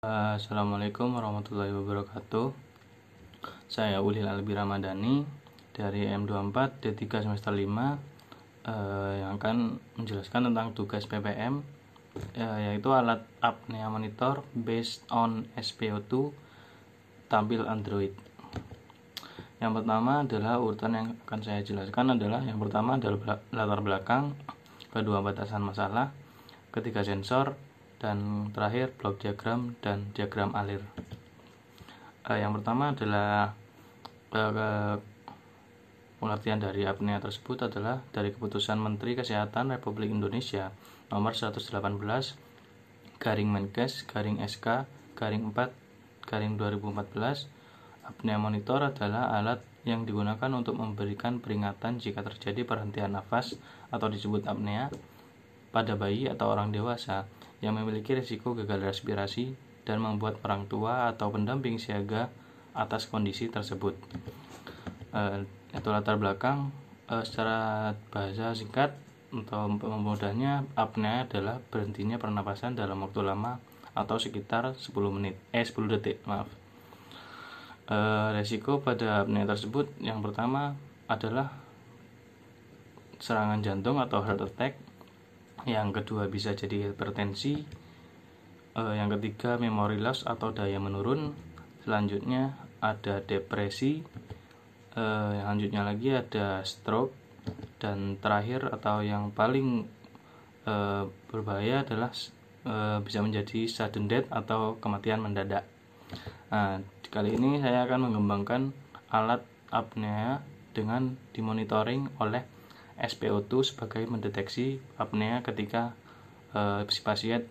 Assalamualaikum warahmatullahi wabarakatuh. Saya Ulil Albi Ramadhani dari M24 D3 semester 5 yang akan menjelaskan tentang tugas PPM, yaitu alat apnea monitor based on SpO2 tampil Android. Yang pertama adalah urutan yang akan saya jelaskan adalah yang pertama adalah latar belakang, kedua batasan masalah, ketiga sensor, dan terakhir blok diagram dan diagram alir. Yang pertama adalah pengertian dari apnea tersebut adalah dari keputusan Menteri Kesehatan Republik Indonesia nomor 118/Menkes/SK/4/2014. Apnea monitor adalah alat yang digunakan untuk memberikan peringatan jika terjadi perhentian nafas atau disebut apnea pada bayi atau orang dewasa yang memiliki risiko gagal respirasi dan membuat orang tua atau pendamping siaga atas kondisi tersebut. Itu latar belakang. Secara bahasa singkat atau memudahnya, apnea adalah berhentinya pernapasan dalam waktu lama atau sekitar 10 detik. Resiko pada apnea tersebut yang pertama adalah serangan jantung atau heart attack. Yang kedua bisa jadi hipertensi. Yang ketiga memory loss atau daya menurun. Selanjutnya ada depresi. Selanjutnya lagi ada stroke. Dan terakhir atau yang paling berbahaya adalah bisa menjadi sudden death atau kematian mendadak. Kali ini saya akan mengembangkan alat apnea dengan dimonitoring oleh SpO2 sebagai mendeteksi apnea ketika si pasien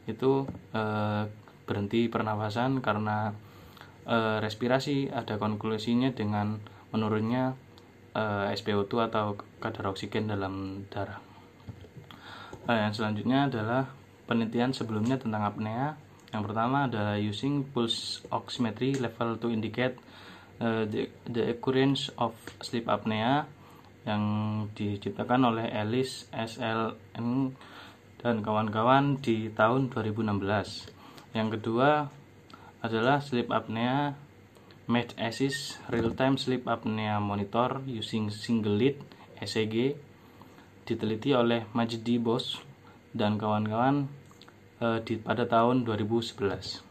itu berhenti pernafasan karena respirasi. Ada konklusinya dengan menurunnya SpO2 atau kadar oksigen dalam darah. Yang selanjutnya adalah penelitian sebelumnya tentang apnea. Yang pertama adalah using pulse oximetry level to indicate the occurrence of sleep apnea yang diciptakan oleh Ellis SLN dan kawan-kawan di tahun 2016. Yang kedua adalah sleep apnea Med-Assist real-time sleep apnea monitor using single lead ECG, diteliti oleh Majdi Bos dan kawan-kawan pada tahun 2011.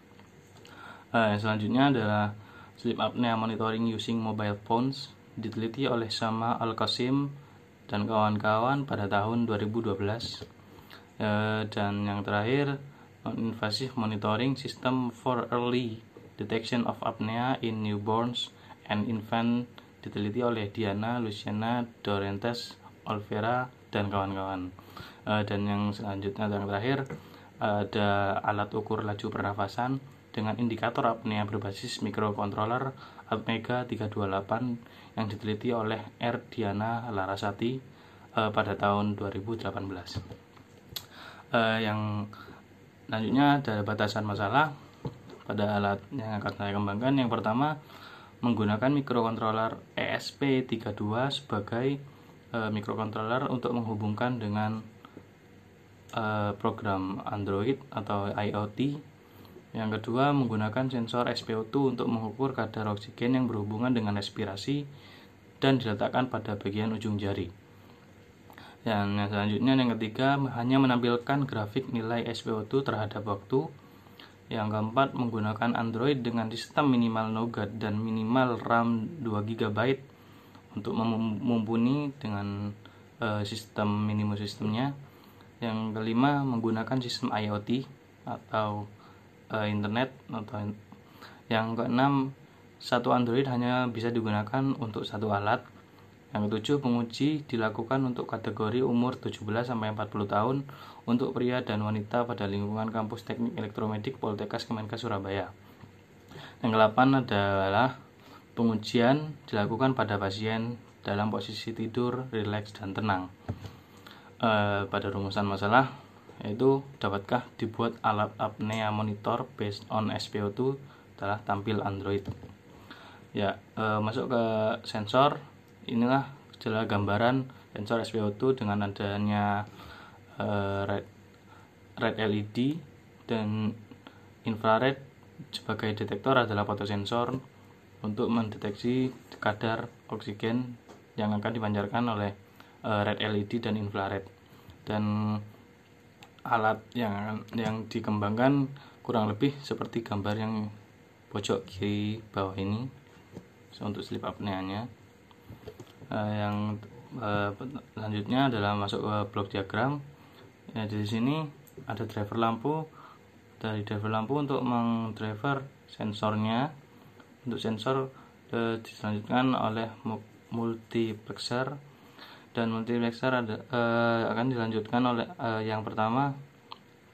Selanjutnya adalah sleep apnea monitoring using mobile phones, diteliti oleh Sama Al-Qasim dan kawan-kawan pada tahun 2012. Dan yang terakhir, non-invasive monitoring system for early detection of apnea in newborns and infant, diteliti oleh Diana Luciana Dorentes Olvera dan kawan-kawan. Dan yang selanjutnya yang terakhir ada alat ukur laju pernafasan dengan indikator apnea berbasis microcontroller Atmega 328 yang diteliti oleh R. Diana Larasati pada tahun 2018. Yang selanjutnya ada batasan masalah pada alat yang akan saya kembangkan. Yang pertama, menggunakan microcontroller ESP32 sebagai microcontroller untuk menghubungkan dengan program Android atau IoT. Yang kedua, menggunakan sensor SpO2 untuk mengukur kadar oksigen yang berhubungan dengan respirasi dan diletakkan pada bagian ujung jari. Dan yang selanjutnya yang ketiga, hanya menampilkan grafik nilai SpO2 terhadap waktu. Yang keempat, menggunakan Android dengan sistem minimal Nougat dan minimal RAM 2 GB untuk mumpuni dengan sistem minimum sistemnya. Yang kelima, menggunakan sistem IoT atau internet. Yang keenam, satu Android hanya bisa digunakan untuk satu alat. Yang ketujuh, penguji dilakukan untuk kategori umur 17-40 tahun untuk pria dan wanita pada lingkungan kampus teknik elektromedik Poltekkes Kemenkes Surabaya. Yang kedelapan adalah pengujian dilakukan pada pasien dalam posisi tidur, rileks, dan tenang. Pada rumusan masalah, yaitu dapatkah dibuat alat apnea monitor based on SpO2 telah tampil Android. Masuk ke sensor. Inilah adalah gambaran sensor SpO2 dengan adanya red LED dan infrared sebagai detektor adalah fotosensor untuk mendeteksi kadar oksigen yang akan dipancarkan oleh red LED dan infrared. Dan alat yang dikembangkan kurang lebih seperti gambar yang pojok kiri bawah ini untuk sleep apnea-nya. Yang selanjutnya adalah masuk ke blok diagram. Ya, di sini ada driver lampu. Dari driver lampu untuk mengdriver sensornya, untuk sensor dilanjutkan oleh multiplexer, dan multiplexer akan dilanjutkan oleh yang pertama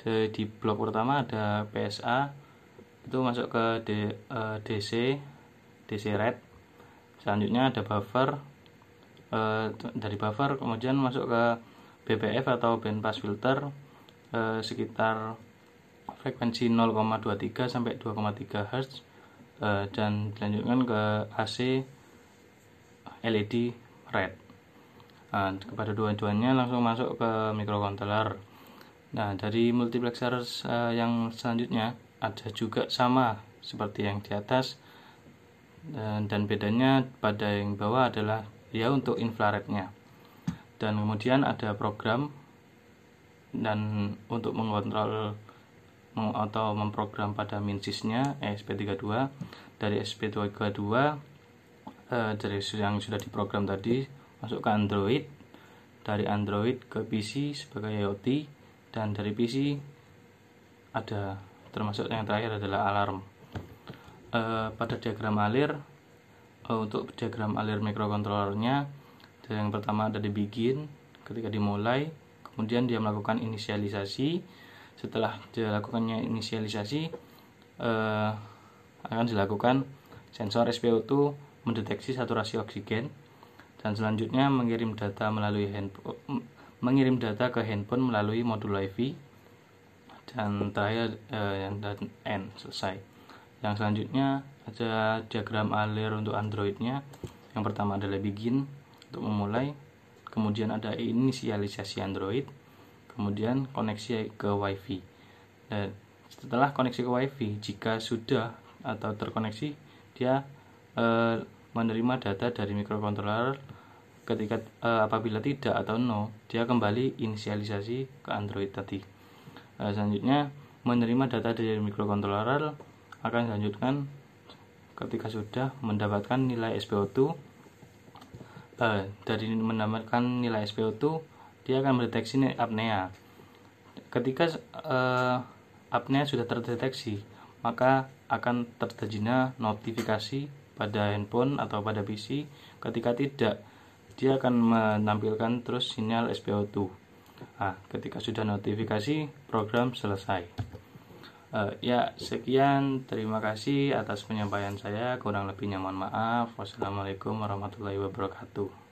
di blok pertama ada PSA, itu masuk ke DC red. Selanjutnya ada buffer, dari buffer kemudian masuk ke BPF atau band pass filter sekitar frekuensi 0,23 sampai 2,3 Hz, dan dilanjutkan ke AC LED red. Kepada dua-duanya langsung masuk ke microcontroller. Nah, dari multiplexer yang selanjutnya ada juga sama seperti yang di atas, dan bedanya pada yang bawah adalah ya untuk infrarednya. Dan kemudian ada program, dan untuk mengontrol atau memprogram pada MinSys-nya ESP32. Dari ESP32 dari yang sudah diprogram tadi masuk ke Android, dari Android ke PC sebagai IoT, dan dari PC ada termasuk yang terakhir adalah alarm. Pada diagram alir, untuk diagram alir microcontrollernya, yang pertama ada di begin ketika dimulai, kemudian dia melakukan inisialisasi. Setelah dilakukannya inisialisasi, akan dilakukan sensor SpO2 mendeteksi saturasi oksigen, dan selanjutnya mengirim data ke handphone melalui modul WiFi, dan terakhir yang N selesai. Yang selanjutnya ada diagram alir untuk Androidnya. Yang pertama adalah begin untuk memulai, kemudian ada inisialisasi Android, kemudian koneksi ke WiFi. Dan setelah koneksi ke WiFi, jika sudah atau terkoneksi, dia menerima data dari microcontroller. Ketika apabila tidak atau no, dia kembali inisialisasi ke Android tadi. Selanjutnya menerima data dari microcontroller akan dilanjutkan ketika sudah mendapatkan nilai SpO2. Dari mendapatkan nilai SpO2, dia akan mendeteksi apnea. Ketika apnea sudah terdeteksi, maka akan terjadinya notifikasi pada handphone atau pada PC. Ketika tidak, dia akan menampilkan terus sinyal SpO2. Ketika sudah notifikasi, program selesai. Ya, sekian, terima kasih atas penyampaian saya. Kurang lebihnya mohon maaf. Wassalamualaikum warahmatullahi wabarakatuh.